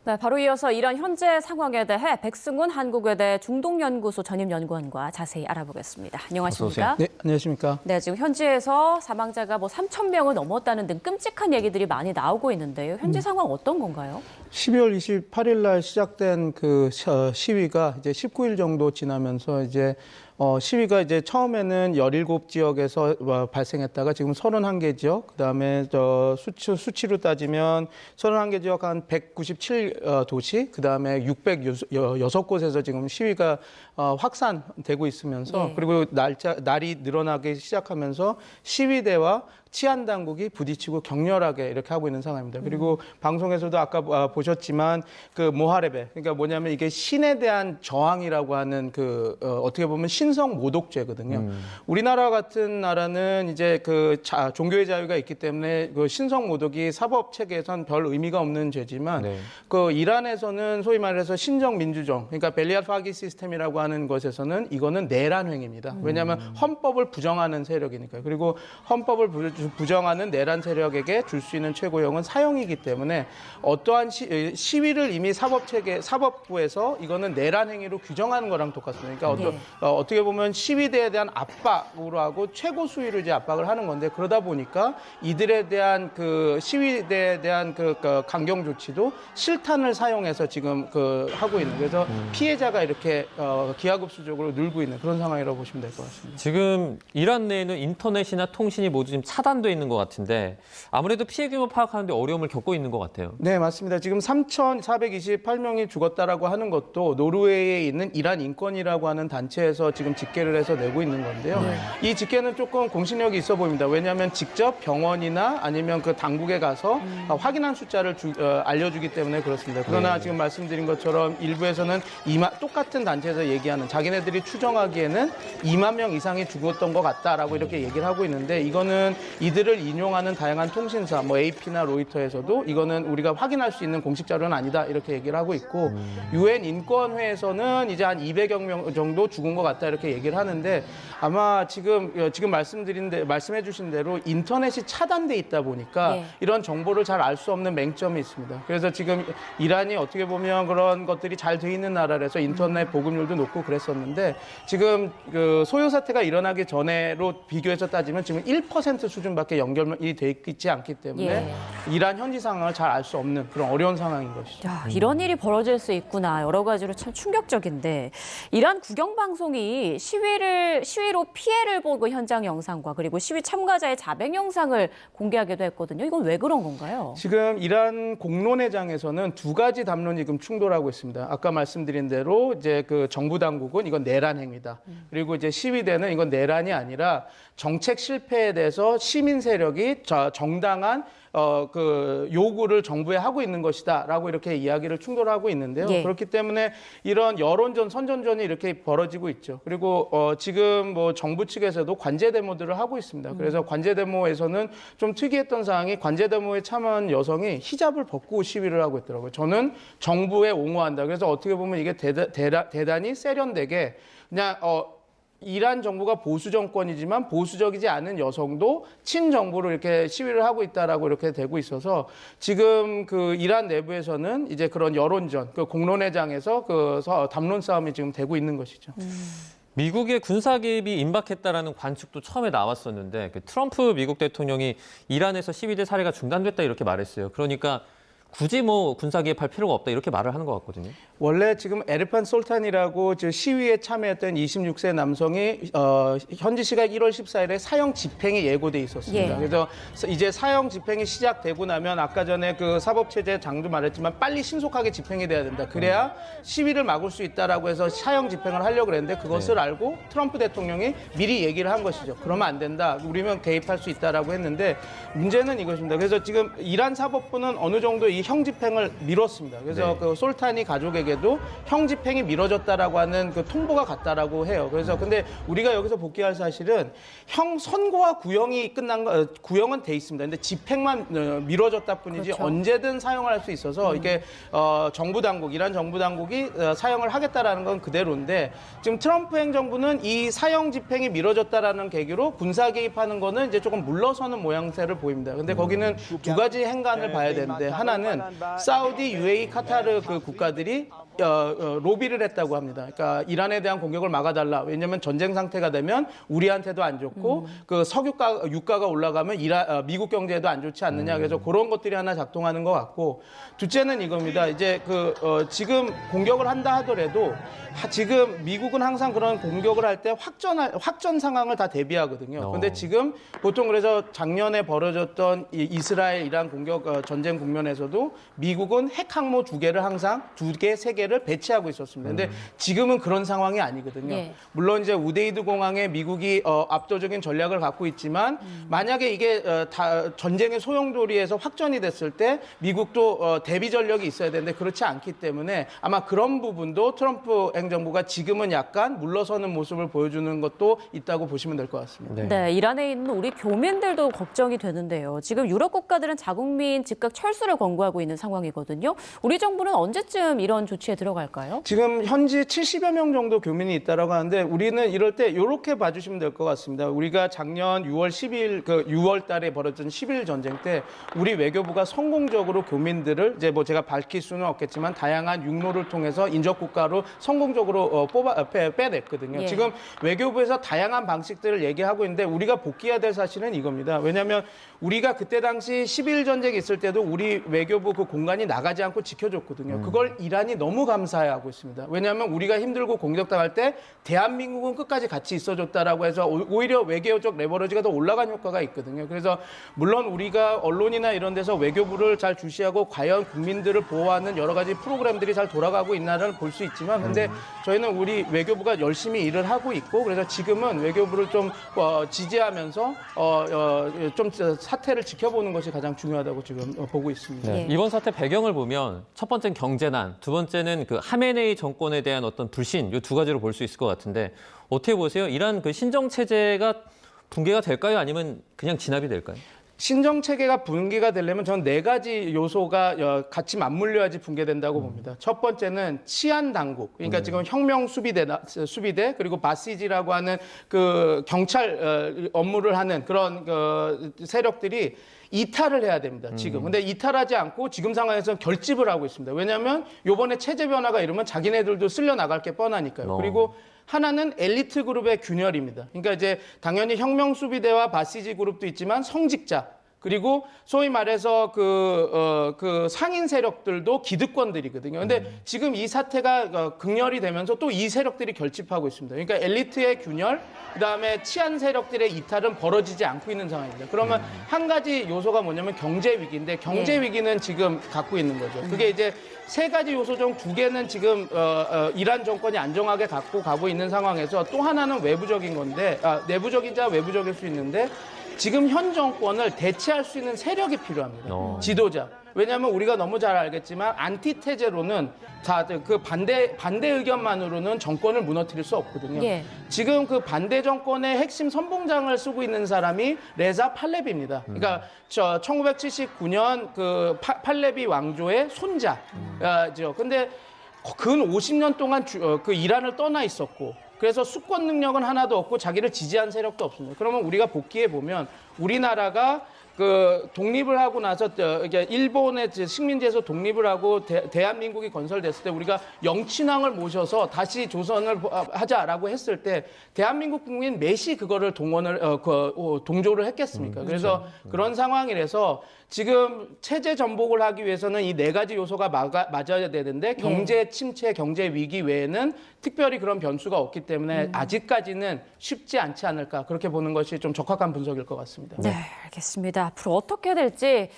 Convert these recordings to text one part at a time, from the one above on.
네, 바로 이어서 이런 현재 상황에 대해 백승훈 한국외대 중동연구소 전임연구원과 자세히 알아보겠습니다. 안녕하십니까? 네, 안녕하십니까? 네, 지금 현지에서 사망자가 3,000명을 넘었다는 등 끔찍한 얘기들이 많이 나오고 있는데요. 현지 상황 어떤 건가요? 12월 28일 날 시작된 그 시위가 이제 19일 정도 지나면서 이제 시위가 이제 처음에는 17지역에서 발생했다가 지금 31개 지역, 그다음에 수치로 따지면 31개 지역 한 197도시, 그다음에 606곳에서 지금 시위가 확산되고 있으면서 네. 그리고 날이 늘어나기 시작하면서 시위대와 치안 당국이 부딪히고 격렬하게 이렇게 하고 있는 상황입니다. 그리고 방송에서도 아까 보셨지만 그 모하레베, 그러니까 뭐냐면 이게 신에 대한 저항이라고 하는 어떻게 보면 신성 모독죄거든요. 우리나라 같은 나라는 이제 종교의 자유가 있기 때문에 그 신성 모독이 사법 체계에선 별 의미가 없는 죄지만 네. 그 이란에서는 소위 말해서 신정 민주정, 그러니까 벨리알 파기 시스템이라고 하는 것에서는 이거는 내란 행위입니다. 왜냐하면 헌법을 부정하는 세력이니까요. 그리고 헌법을 부정하는 내란 세력에게 줄 수 있는 최고형은 사형이기 때문에 어떠한 시위를 이미 사법부에서 이거는 내란 행위로 규정하는 거랑 똑같습니다. 그러니까 어떻게 보면 시위대에 대한 압박으로 하고 최고 수위로 이제 압박을 하는 건데, 그러다 보니까 이들에 대한 시위대에 대한 강경 조치도 실탄을 사용해서 지금 하고 있는, 그래서 피해자가 이렇게 기하급수적으로 늘고 있는 그런 상황이라고 보시면 될 것 같습니다. 지금 이란 내에는 인터넷이나 통신이 모두 지금 차단돼 있는 것 같은데 아무래도 피해 규모 파악하는 데 어려움을 겪고 있는 것 같아요. 네, 맞습니다. 지금 3,428명이 죽었다라고 하는 것도 노르웨이에 있는 이란 인권이라고 하는 단체에서 지금 집계를 해서 내고 있는 건데요. 이 집계는 조금 공신력이 있어 보입니다. 왜냐하면 직접 병원이나 아니면 그 당국에 가서 확인한 숫자를 알려주기 때문에 그렇습니다. 그러나 지금 말씀드린 것처럼 일부에서는 똑같은 단체에서 얘기하는, 자기네들이 추정하기에는 2만 명 이상이 죽었던 것 같다라고 이렇게 얘기를 하고 있는데, 이거는 이들을 인용하는 다양한 통신사, AP나 로이터에서도 이거는 우리가 확인할 수 있는 공식 자료는 아니다 이렇게 얘기를 하고 있고, 유엔 인권회에서는 이제 한 200여 명 정도 죽은 것 같다 이렇게 얘기를 하는데, 아마 지금 말씀해 주신 대로 인터넷이 차단돼 있다 보니까 이런 정보를 잘 알 수 없는 맹점이 있습니다. 그래서 지금 이란이 어떻게 보면 그런 것들이 잘 돼 있는 나라라서 인터넷 보급률도 높고 그랬었는데, 지금 소요 사태가 일어나기 전에로 비교해서 따지면 지금 1% 수준밖에 연결이 돼 있지 않기 때문에 이란 현지 상황을 잘 알 수 없는 그런 어려운 상황인 것이죠. 야, 이런 일이 벌어질 수 있구나. 여러 가지로 참 충격적인데, 이란 국영방송이 시위로 피해를 본 현장 영상과 그리고 시위 참가자의 자백 영상을 공개하기도 했거든요. 이건 왜 그런 건가요? 지금 이란 공론회장에서는 두 가지 담론이 지금 충돌하고 있습니다. 아까 말씀드린 대로 이제 정부 당국은 이건 내란 행위다. 그리고 이제 시위대는 이건 내란이 아니라 정책 실패에 대해서 시민 세력이 정당한 요구를 정부에 하고 있는 것이다라고 이렇게 이야기를 충돌하고 있는데요. 그렇기 때문에 이런 여론전, 선전전이 이렇게 벌어지고 있죠. 그리고 지금 정부 측에서도 관제 데모들을 하고 있습니다. 그래서 관제 데모에서는 좀 특이했던 사항이, 관제 데모에 참여한 여성이 히잡을 벗고 시위를 하고 있더라고요. 저는 정부에 옹호한다. 그래서 어떻게 보면 이게 대단히 세련되게 그냥 이란 정부가 보수 정권이지만 보수적이지 않은 여성도 친정부로 이렇게 시위를 하고 있다라고 이렇게 되고 있어서, 지금 이란 내부에서는 이제 그런 여론전, 공론회장에서 담론 싸움이 지금 되고 있는 것이죠. 미국의 군사 개입이 임박했다라는 관측도 처음에 나왔었는데 트럼프 미국 대통령이 이란에서 시위대 사례가 중단됐다 이렇게 말했어요. 그러니까 굳이 군사 개입할 필요가 없다 이렇게 말을 하는 것 같거든요. 원래 지금 에르판 솔탄이라고 시위에 참여했던 26세 남성이 현지 시각 1월 14일에 사형 집행이 예고돼 있었습니다. 그래서 이제 사형 집행이 시작되고 나면, 아까 전에 사법체제 장도 말했지만 빨리 신속하게 집행이 돼야 된다. 그래야 시위를 막을 수 있다라고 해서 사형 집행을 하려고 그랬는데, 그것을 알고 트럼프 대통령이 미리 얘기를 한 것이죠. 그러면 안 된다. 우리면 개입할 수 있다라고 했는데, 문제는 이것입니다. 그래서 지금 이란 사법부는 어느 정도 이 형 집행을 미뤘습니다. 그래서 솔탄이 가족에게 쪽에도 형 집행이 미뤄졌다라고 하는 그 통보가 갔다라고 해요. 그래서 근데 우리가 여기서 복귀할 사실은 형 선고와 구형이 끝난 거, 구형은 돼 있습니다. 근데 집행만 미뤄졌다 뿐이지 그렇죠. 언제든 사용을 할 수 있어서 이게 정부 당국, 이란 정부 당국이 사용을 하겠다라는 건 그대로인데 지금 트럼프 행정부는 이 사형 집행이 미뤄졌다라는 계기로 군사 개입하는 거는 이제 조금 물러서는 모양새를 보입니다. 근데 거기는 두 가지 행간을 봐야 되는데 하나는 사우디, UAE, 카타르 그 국가들이 로비를 했다고 합니다. 그러니까 이란에 대한 공격을 막아달라. 왜냐하면 전쟁 상태가 되면 우리한테도 안 좋고 그 석유가 유가가 올라가면 미국 경제에도 안 좋지 않느냐. 그래서 그런 것들이 하나 작동하는 것 같고 둘째는 이겁니다. 이제 지금 공격을 한다 하더라도 지금 미국은 항상 그런 공격을 할 때 확전 상황을 다 대비하거든요. 그런데 지금 보통 그래서 작년에 벌어졌던 이스라엘 이란 공격 전쟁 국면에서도 미국은 핵 항모 2개를 항상 2개, 3개를 배치하고 있었습니다. 근데 지금은 그런 상황이 아니거든요. 예. 물론 이제 우데이드 공항에 미국이 압도적인 전략을 갖고 있지만 만약에 이게 전쟁의 소용돌이에서 확전이 됐을 때 미국도 대비 전력이 있어야 되는데 그렇지 않기 때문에 아마 그런 부분도 트럼프 행정부가 지금은 약간 물러서는 모습을 보여주는 것도 있다고 보시면 될 것 같습니다. 네, 이란에 있는 우리 교민들도 걱정이 되는데요. 지금 유럽 국가들은 자국민 즉각 철수를 권고하고 있는 상황이거든요. 우리 정부는 언제쯤 이런 조치에 들어갈까요? 지금 현지 70여 명 정도 교민이 있다라고 하는데 우리는 이럴 때 이렇게 봐주시면 될 것 같습니다. 우리가 작년 6월 10일, 6월 달에 벌어진 10일 전쟁 때 우리 외교부가 성공적으로 교민들을 이제 뭐 제가 밝힐 수는 없겠지만 다양한 육로를 통해서 인접국가로 성공적으로 빼냈거든요. 예. 지금 외교부에서 다양한 방식들을 얘기하고 있는데 우리가 복귀해야 될 사실은 이겁니다. 왜냐하면 우리가 그때 당시 10일 전쟁이 있을 때도 우리 외교부 그 공간이 나가지 않고 지켜줬거든요. 그걸 이란이 너무 감사해하고 있습니다. 왜냐하면 우리가 힘들고 공격당할 때 대한민국은 끝까지 같이 있어줬다라고 해서 오히려 외교적 레버리지가 더 올라간 효과가 있거든요. 그래서 물론 우리가 언론이나 이런 데서 외교부를 잘 주시하고 과연 국민들을 보호하는 여러 가지 프로그램들이 잘 돌아가고 있나를 볼 수 있지만 근데 저희는 우리 외교부가 열심히 일을 하고 있고 그래서 지금은 외교부를 좀 지지하면서 좀 사태를 지켜보는 것이 가장 중요하다고 지금 보고 있습니다. 네. 예. 이번 사태 배경을 보면 첫 번째는 경제난, 두 번째는 그 하메네이 정권에 대한 어떤 불신, 이 두 가지로 볼 수 있을 것 같은데 어떻게 보세요? 이란 그 신정 체제가 붕괴가 될까요? 아니면 그냥 진압이 될까요? 신정 체계가 붕괴가 되려면 저는 4가지 요소가 같이 맞물려야지 붕괴된다고 봅니다. 첫 번째는 치안 당국, 그러니까 지금 혁명 수비대 그리고 바시지라고 하는 그 경찰 업무를 하는 그런 세력들이 이탈을 해야 됩니다. 지금. 근데 이탈하지 않고 지금 상황에서 결집을 하고 있습니다. 왜냐하면 이번에 체제 변화가 이러면 자기네들도 쓸려 나갈 게 뻔하니까요. 그리고 하나는 엘리트 그룹의 균열입니다. 그러니까 이제 당연히 혁명 수비대와 바시지 그룹도 있지만 성직자 그리고 소위 말해서 그 상인 세력들도 기득권들이거든요. 근데 지금 이 사태가 극렬이 되면서 또 이 세력들이 결집하고 있습니다. 그러니까 엘리트의 균열, 그다음에 치안 세력들의 이탈은 벌어지지 않고 있는 상황입니다. 그러면 한 가지 요소가 뭐냐면 경제 위기인데 경제 위기는 지금 갖고 있는 거죠. 그게 이제 3가지 요소 중 2개는 지금 이란 정권이 안정하게 갖고 가고 있는 상황에서 또 하나는 외부적인 건데 내부적이자 외부적일 수 있는데 지금 현 정권을 대체할 수 있는 세력이 필요합니다. 지도자. 왜냐하면 우리가 너무 잘 알겠지만 안티테제로는 그 반대 의견만으로는 정권을 무너뜨릴 수 없거든요. 예. 지금 그 반대 정권의 핵심 선봉장을 쓰고 있는 사람이 레자 팔레비입니다. 그러니까 1979년 그 팔레비 왕조의 손자죠. 근데 근 50년 동안 그 이란을 떠나 있었고 그래서 수권 능력은 하나도 없고 자기를 지지한 세력도 없습니다. 그러면 우리가 복귀해 보면 우리나라가 그 독립을 하고 나서 일본의 식민지에서 독립을 하고 대한민국이 건설됐을 때 우리가 영친왕을 모셔서 다시 조선을 하자라고 했을 때 대한민국 국민 몇이 그거를 동조를 했겠습니까? 그래서 그런 상황이라서 지금 체제 전복을 하기 위해서는 이 4가지 요소가 맞아야 되는데 경제 침체, 경제 위기 외에는 특별히 그런 변수가 없기 때문에 아직까지는 쉽지 않지 않을까 그렇게 보는 것이 좀 적합한 분석일 것 같습니다. 네, 알겠습니다. 앞으로 어떻게 될지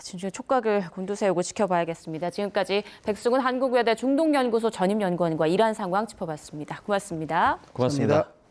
진주의 촉각을 곤두세우고 지켜봐야겠습니다. 지금까지 백승훈 한국외대 중동연구소 전임연구원과 이란 상황 짚어봤습니다. 고맙습니다. 고맙습니다.